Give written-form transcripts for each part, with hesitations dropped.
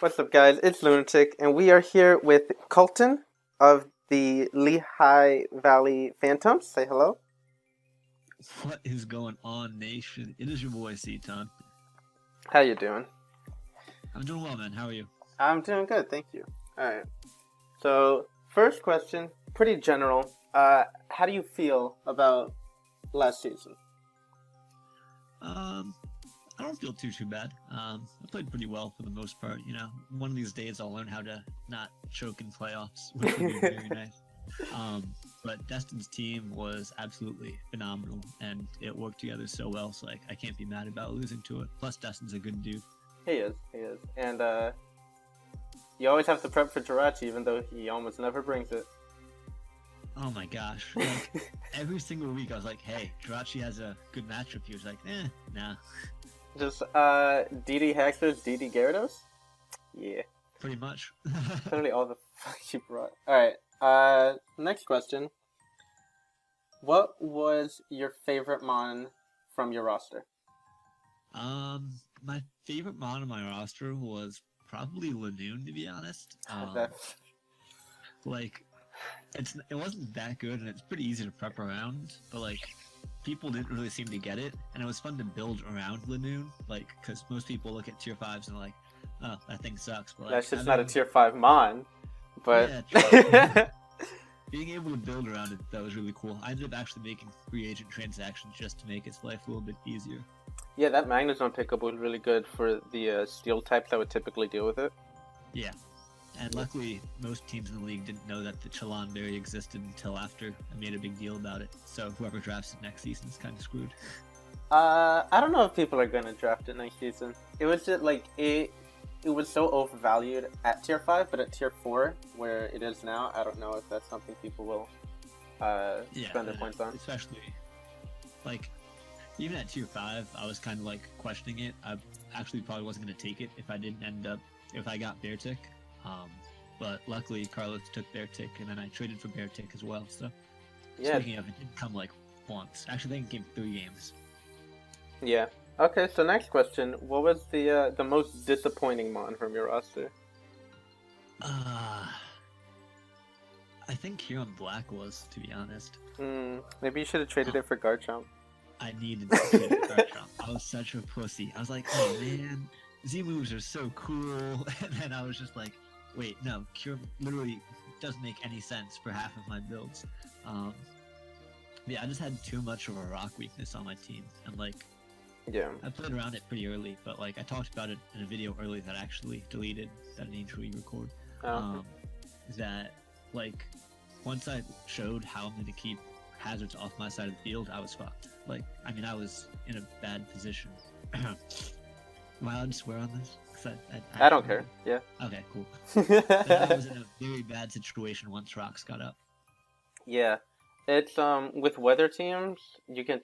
What's up, guys? It's Lunatic, and we are here with Colton of the Lehigh Valley Phantumps. Say hello. What is going on, nation? It is your boy, Cton. How you doing? I'm doing well, man. How are you? I'm doing good, thank you. All right. So, first question, pretty general. How do you feel about last season? I don't feel too bad. I played pretty well for the most part. You know, one of these days I'll learn how to not choke in playoffs, which would be very nice. But Destin's team was absolutely phenomenal, and it worked together so well. So I can't be mad about losing to it. Plus, Destin's a good dude. He is, and you always have to prep for Jirachi, even though he almost never brings it. Oh my gosh! Like, every single week I was like, "Hey, Jirachi has a good matchup." He was like, nah." Just DD Haxers, DD Gyarados? Yeah. Pretty much. Literally all the fuck you brought. Alright, next question. What was your favorite mon from your roster? My favorite mon on my roster was probably Lanoon, to be honest. Like, it wasn't that good, and it's pretty easy to prep around, but like, people didn't really seem to get it, and it was fun to build around Lanoon, like, because most people look at tier 5s and are like, oh, that thing sucks. But, like, that's just not a tier 5 mon, but... Yeah, being able to build around it, that was really cool. I ended up actually making free agent transactions just to make its life a little bit easier. Yeah, that Magnezone pickup was really good for the steel types that would typically deal with it. Yeah. And luckily, most teams in the league didn't know that the Chalon Berry existed until after I made a big deal about it. So whoever drafts it next season is kind of screwed. I don't know if people are going to draft it next season. It was just like, it was so overvalued at tier 5, but at tier 4, where it is now, I don't know if that's something people will spend their points on. Especially, like, even at tier 5, I was kind of like questioning it. I actually probably wasn't going to take it if I got Beartick. But luckily Carlos took Beartick, and then I traded for Beartick as well. So yeah. Speaking of, it didn't come like once. Actually, I think it came 3 games. Yeah. Okay. So next question: what was the most disappointing mon from your roster? I think Huron Black was, to be honest. Maybe you should have traded it for Garchomp. I needed to trade it for Garchomp. I was such a pussy. I was like, oh man, Z moves are so cool, and then I was just like, wait, no, Cure literally doesn't make any sense for half of my builds. Yeah, I just had too much of a rock weakness on my team, and like, yeah, I played around it pretty early, but like I talked about it in a video early that I actually deleted, that I need to re-record. That like, once I showed how I'm going to keep hazards off my side of the field, I was fucked. Like, I mean, I was in a bad position. Am I allowed to swear on this? I don't care. Yeah. Okay, cool. I was in a very bad situation once rocks got up. Yeah, it's with weather teams, you can,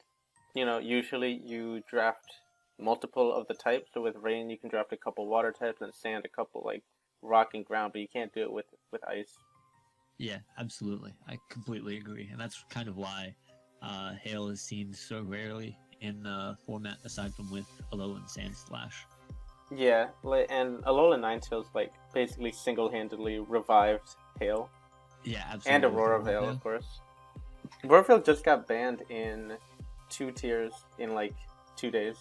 usually you draft multiple of the types. So with rain, you can draft a couple water types, and sand a couple like rock and ground, but you can't do it with ice. Yeah, absolutely. I completely agree, and that's kind of why hail is seen so rarely in the format, aside from with Alolan Sand Slash. Yeah, and Alolan Ninetales like basically single-handedly revived hail. Yeah, absolutely. And Aurora Veil, of course. Aurora Veil just got banned in 2 tiers in like 2 days.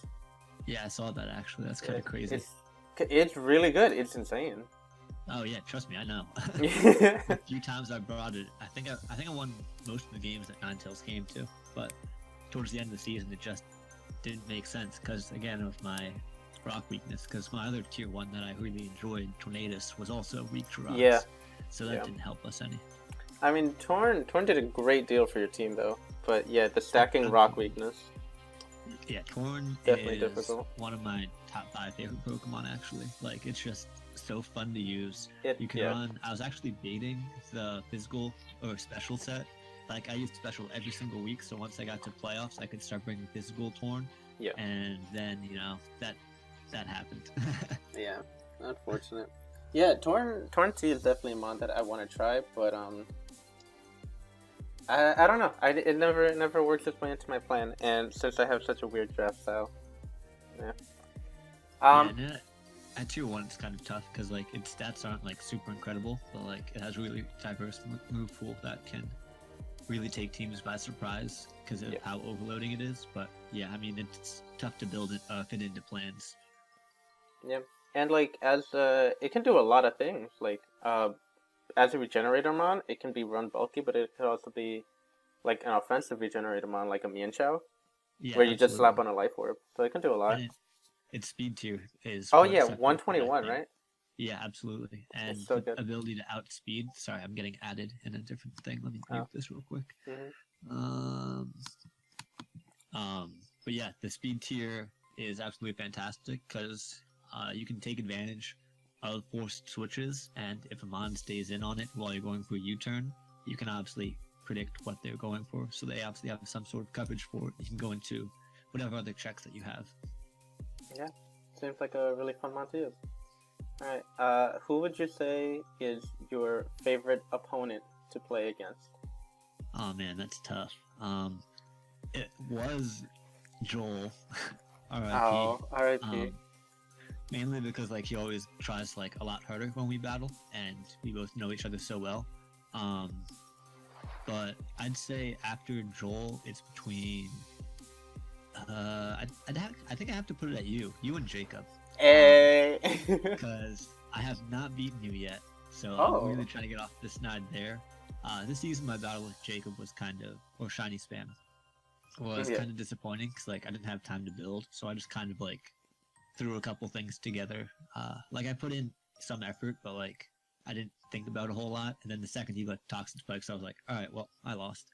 Yeah, I saw that actually. That's kind of crazy. It's really good. It's insane. Oh yeah, trust me, I know. A few times I brought it. I think I won most of the games that Ninetales came to, but towards the end of the season, it just didn't make sense because again of my rock weakness. Because my other tier 1 that I really enjoyed, Tornadus, was also weak to rocks. Yeah. So that didn't help us any. I mean, Torn did a great deal for your team though, but yeah, the stacking rock weakness. Yeah, Torn definitely is difficult. One of my top 5 favorite Pokemon actually. Like, it's just so fun to use. You can run. I was actually baiting the physical or special set. Like, I used special every single week, so once I got to playoffs, I could start bringing physical Torn. Yeah. And then that happened. Yeah, unfortunate. Yeah, Torn T is definitely a mon that I want to try, but I don't know. It never worked its way into my plan, and since I have such a weird draft style, yeah. At tier 1, it's kind of tough because like its stats aren't like super incredible, but like it has a really diverse move pool that can really take teams by surprise because of how overloading it is. But yeah, I mean it's tough to build it, fit into plans. Yeah, and like as it can do a lot of things. Like as a regenerator mon, it can be run bulky, but it could also be like an offensive regenerator mon, like a Mian Chao, Yeah, where you just absolutely. slap on a life orb. So it can do a lot. And its speed tier is Oh what yeah, separates it, I 121, think. right? Yeah, absolutely. And It's so the good. ability to outspeed. Sorry, I'm getting added in a different thing. Let me mute this real quick. Mm-hmm. But yeah, the speed tier is absolutely fantastic because you can take advantage of forced switches, and if a mon stays in on it while you're going for a U-turn, you can obviously predict what they're going for. So they obviously have some sort of coverage for it. You can go into whatever other checks that you have. Yeah, seems like a really fun mon to use. Alright, who would you say is your favorite opponent to play against? Oh man, that's tough. It was Joel, R.I.P. Oh, R.I.P. Mainly because like he always tries like a lot harder when we battle, and we both know each other so well. But I'd say after Joel, it's between. I think I have to put it at you and Jacob. Hey. Because I have not beaten you yet, so I'm really trying to get off the snide there. This season, my battle with Jacob was kind of, or Shiny Spam, was kind of disappointing because like I didn't have time to build, so I just kind of like threw a couple things together. Like I put in some effort, but like I didn't think about it a whole lot. And then the second he got Toxic Spikes, I was like, all right, well, I lost.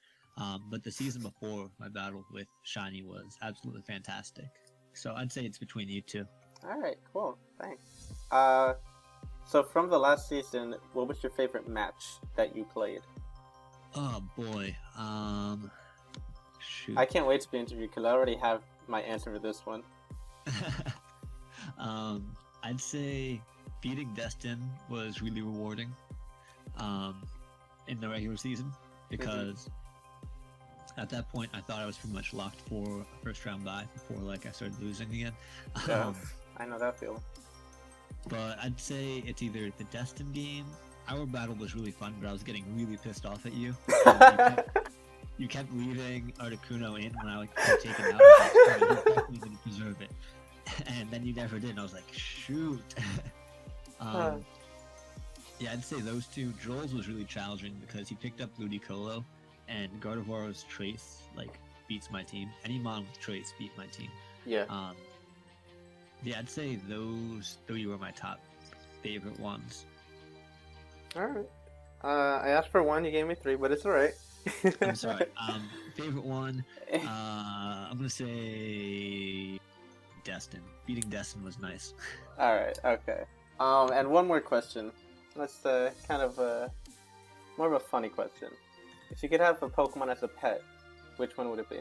But the season before, my battle with Shiny was absolutely fantastic. So I'd say it's between you two. All right, cool. Thanks. So from the last season, what was your favorite match that you played? Oh boy. Shoot. I can't wait to be interviewed because I already have my answer for this one. I'd say beating Destin was really rewarding in the regular season because at that point I thought I was pretty much locked for a first round bye before like I started losing again. I know that feeling. But I'd say it's either the Destin game. Our battle was really fun, but I was getting really pissed off at you. You kept leaving Articuno in when I would take it out. I was like, oh, you're definitely going to preserve it. And then you never did, and I was like, shoot. Yeah, I'd say those two. Joel's was really challenging because he picked up Ludicolo, and Gardevoir's Trace, like, beats my team. Any mon with Trace beat my team. Yeah. Yeah, I'd say those three were my top favorite ones. Alright. I asked for one, you gave me three, but it's alright. I'm sorry. Favorite one, I'm gonna say Destin. Beating Destin was nice. Alright, okay. And one more question. That's kind of more of a funny question. If you could have a Pokemon as a pet, which one would it be?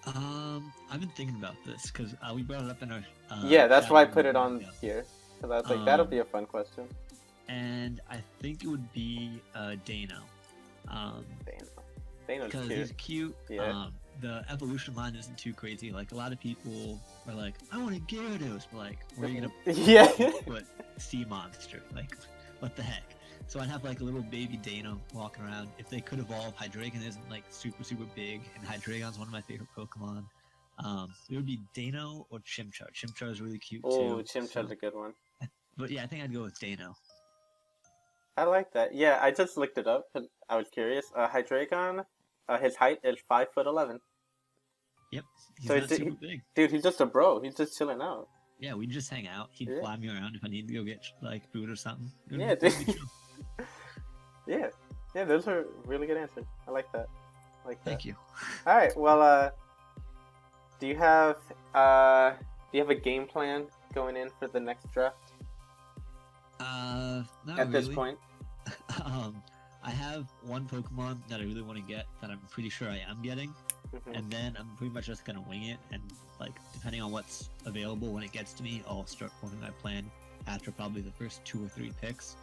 I've been thinking about this because we brought it up in our. Yeah, that's why I put it on here. Because I was like, that'll be a fun question. And I think it would be Dano. Dano's cute. He's cute. Yeah. The evolution line isn't too crazy. Like a lot of people are like, I want a Gyarados, but like, where are you gonna put Sea Monster? Like, what the heck? So I'd have like a little baby Dano walking around. If they could evolve, Hydreigon isn't like super big, and Hydreigon's one of my favorite Pokemon. It would be Dano or Chimchar. Chimchar is really cute too. Oh, Chimchar's a good one. But yeah, I think I'd go with Dano. I like that. Yeah, I just looked it up because I was curious. Hydreigon, his height is 5'11". Yep, he's not super big. Dude, he's just a bro. He's just chilling out. Yeah, we just hang out. He'd fly me around if I need to go get like food or something. Yeah, dude. Yeah, those are really good answers. I like that. Thank you. All right, well, do you have a game plan going in for the next draft? Not at really. This point. I have one Pokemon that I really want to get that I'm pretty sure I am getting, and then I'm pretty much just gonna wing it, and like depending on what's available when it gets to me, I'll start forming my plan after probably the first 2 or 3 picks.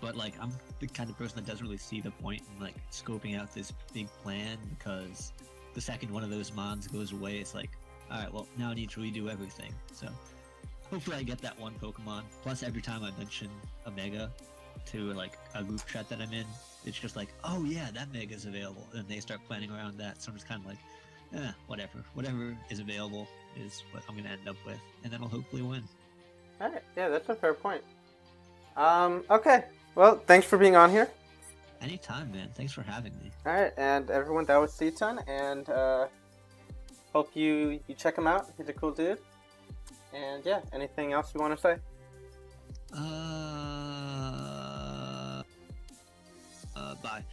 But like I'm the kind of person that doesn't really see the point in like scoping out this big plan, because the second one of those mons goes away, it's like, all right, well now I need to redo everything. So hopefully I get that one Pokemon. Plus, every time I mention a Mega to like a group chat that I'm in, it's just like, oh yeah, that Mega's available, and they start planning around that. So I'm just kind of like, whatever is available is what I'm gonna end up with, and then I'll hopefully win. All right, yeah, that's a fair point. Okay, well, thanks for being on here. Anytime, man. Thanks for having me. All right, and everyone, that was Cton, and hope you check him out. He's a cool dude. And yeah, anything else you want to say? Bye.